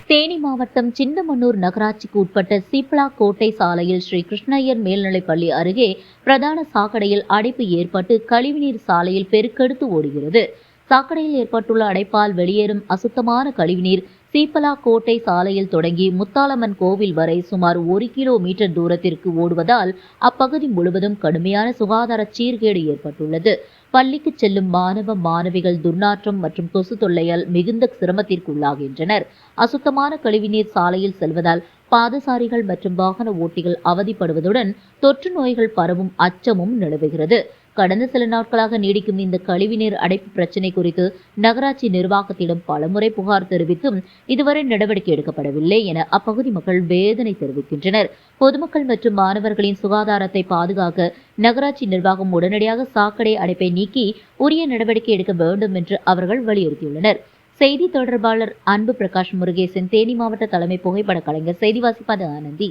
தேனி மாவட்டம் சின்னமனூர் நகராட்சிக்கு உட்பட்ட சீப்லா கோட்டை சாலையில் ஸ்ரீ கிருஷ்ணய்யர் மேல்நிலைப்பள்ளி அருகே பிரதான சாக்கடையில் அடைப்பு ஏற்பட்டு கழிவுநீர் சாலையில் பெருக்கெடுத்து ஓடுகிறது. சாக்கடையில் ஏற்பட்டுள்ள அடைப்பால் வெளியேறும் அசுத்தமான கழிவுநீர் சீப்பலா கோட்டை சாலையில் தொடங்கி முத்தாலம்மன் கோவில் வரை சுமார் 1 கிலோமீட்டர் தூரத்திற்கு ஓடுவதால் அப்பகுதி முழுவதும் கடுமையான சுகாதார சீர்கேடு ஏற்பட்டுள்ளது. பள்ளிக்கு செல்லும் மாணவ மாணவிகள் துர்நாற்றம் மற்றும் கொசு தொல்லையால் மிகுந்த சிரமத்திற்குள்ளாகின்றனர். அசுத்தமான கழிவுநீர் சாலையில் செல்வதால் பாதசாரிகள் மற்றும் வாகன ஓட்டிகள் அவதிப்படுவதுடன் தொற்று நோய்கள் பரவும் அச்சமும் நிலவுகிறது. கடந்த சில நாட்களாக நீடிக்கும் இந்த கழிவுநீர் அடைப்பு பிரச்சினை குறித்து நகராட்சி நிர்வாகத்திடம் பலமுறை புகார் தெரிவித்தும் இதுவரை நடவடிக்கை எடுக்கப்படவில்லை என அப்பகுதி மக்கள் வேதனை தெரிவிக்கின்றனர். பொதுமக்கள் மற்றும் மாணவர்களின் சுகாதாரத்தை பாதுகாக்க நகராட்சி நிர்வாகம் உடனடியாக சாக்கடை அடைப்பை நீக்கி உரிய நடவடிக்கை எடுக்க வேண்டும் என்று அவர்கள் வலியுறுத்தியுள்ளனர். செய்தி தொடர்பாளர் அன்பு பிரகாஷ் முருகேசன், தேனி மாவட்ட தலைமை புகைப்பட கலைஞர். செய்தி வாசிப்பது ஆனந்தி.